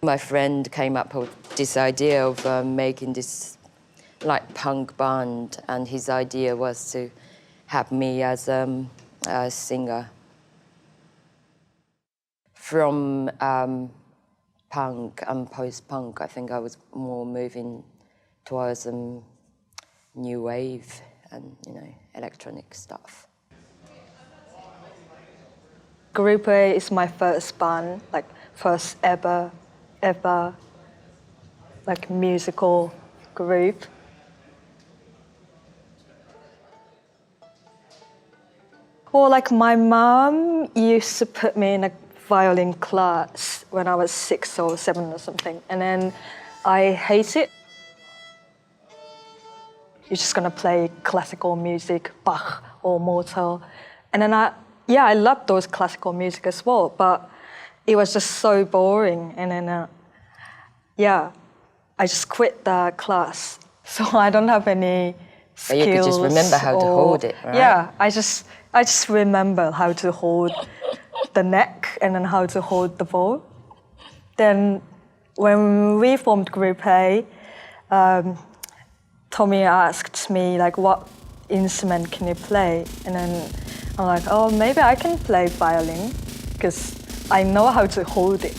My friend came up with this idea of making this like punk band, and his idea was to have me as a singer. From punk and post-punk, I think I was more moving towards new wave and, electronic stuff. Group A is my first band, like first ever, like musical group. Well, like my mom used to put me in a violin class when I was 6 or 7 or something, and then I hate it. You're just gonna play classical music, Bach or Mozart, and then I love those classical music as well, but it was just so boring, and then I just quit the class. So I don't have any skills. But you could just remember how to hold it, right? Yeah, I just remember how to hold the neck and then how to hold the bow. Then when we formed Group A, Tommi asked me, like, what instrument can you play? And then I'm like, oh, maybe I can play violin, because I know how to hold it.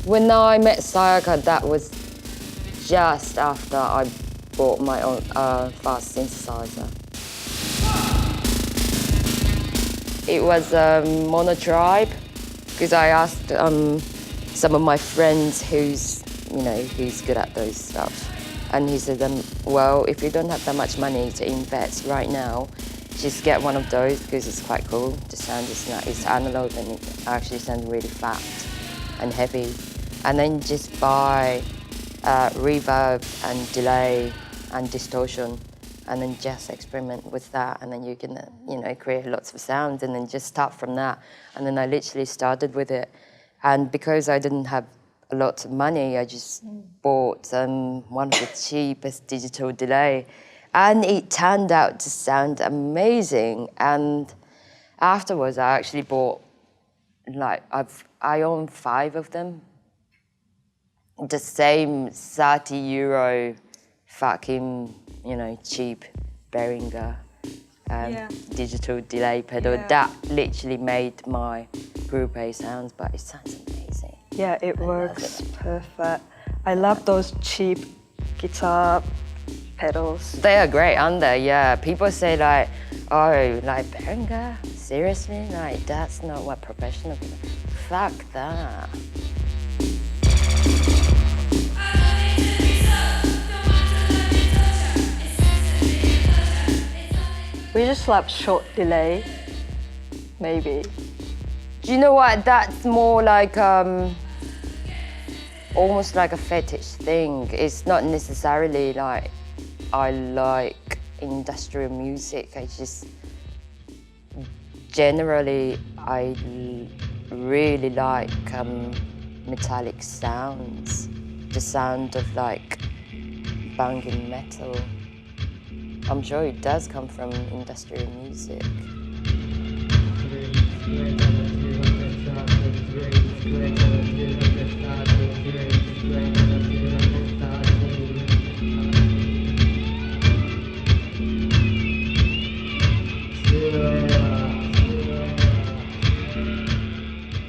When I met Sayaka, that was just after I bought my own fast synthesizer. It was Mono Tribe, because I asked some of my friends who's good at those stuff. And he said, well, if you don't have that much money to invest right now, just get one of those, because it's quite cool. The sound it's analog, and it actually sounds really fat and heavy. And then just buy reverb and delay and distortion, and then just experiment with that, and then you can, create lots of sounds, and then just start from that. And then I literally started with it. And because I didn't have a lot of money, I just bought one of the cheapest digital delay, and it turned out to sound amazing. And afterwards, I actually bought, I own 5 of them. The same €30 fucking, cheap Behringer digital delay pedal. Yeah. That literally made my Group A sounds, but it sounds amazing. Yeah, it works perfect. I love those cheap guitar pedals. They are great, aren't they? Yeah, people say Behringer? Seriously? That's not what professional people... Fuck that. We just love short delay, maybe. Do you know what? That's more like almost like a fetish thing. It's not necessarily like I like industrial music. I just generally I really like metallic sounds, the sound of like banging metal. I'm sure it does come from industrial music.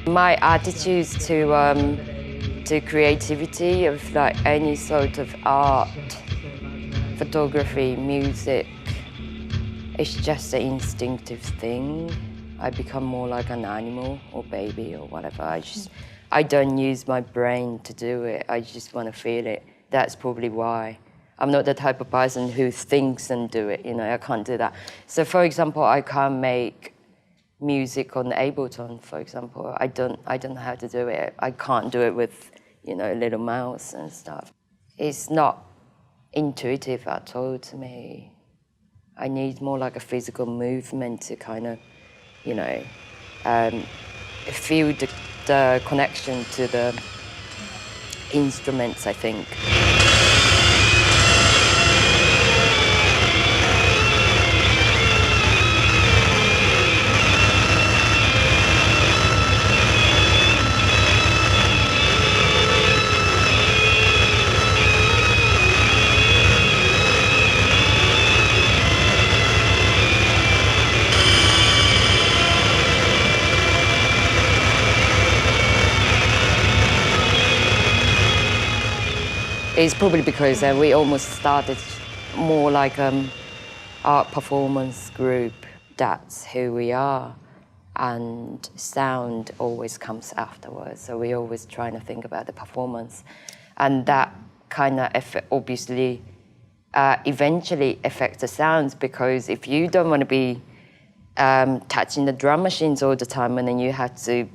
My attitudes to creativity of like any sort of art, photography, music, it's just an instinctive thing. I become more like an animal or baby or whatever. I don't use my brain to do it. I just want to feel it. That's probably why. I'm not the type of person who thinks and do it, I can't do that. So for example, I can't make music on Ableton, for example. I don't know how to do it. I can't do it with, a little mouse and stuff. It's not intuitive at all to me. I need more like a physical movement to kind of, feel the connection to the instruments, I think. It's probably because we almost started more like art performance group. That's who we are. And sound always comes afterwards. So we're always trying to think about the performance. And that kind of obviously eventually affects the sounds, because if you don't want to be touching the drum machines all the time, and then you have to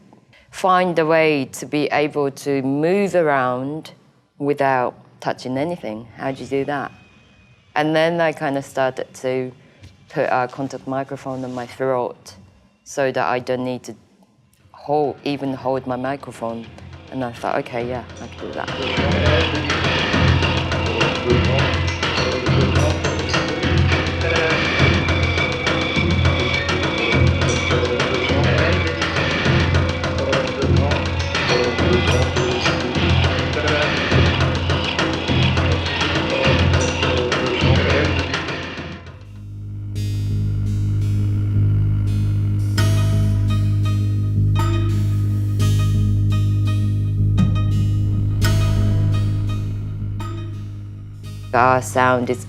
find a way to be able to move around without touching anything. How do you do that? And then I kind of started to put a contact microphone on my throat so that I don't need to even hold my microphone. And I thought, okay, yeah, I can do that. Our sound is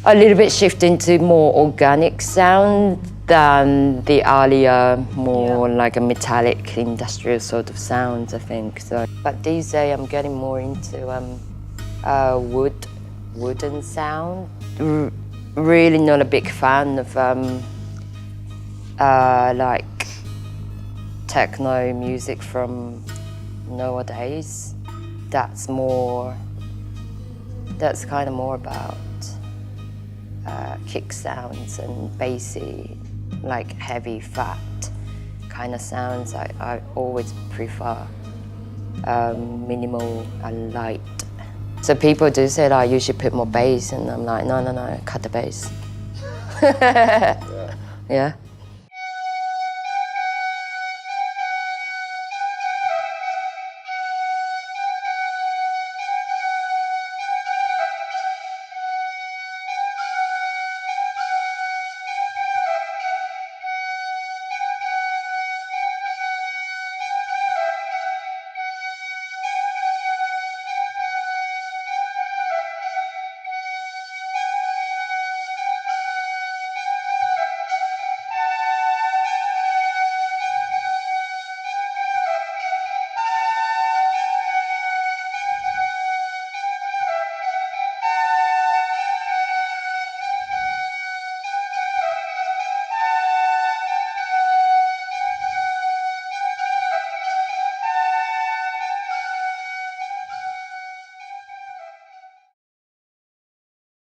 a little bit shifting to more organic sound than the earlier, more like a metallic industrial sort of sounds, I think. So, but these days I'm getting more into wooden sound. Really not a big fan of like techno music from nowadays. That's kind of more about kick sounds and bassy, like heavy, fat kind of sounds. I always prefer minimal and light. So people do say that you should put more bass, and I'm like, no, cut the bass. Yeah.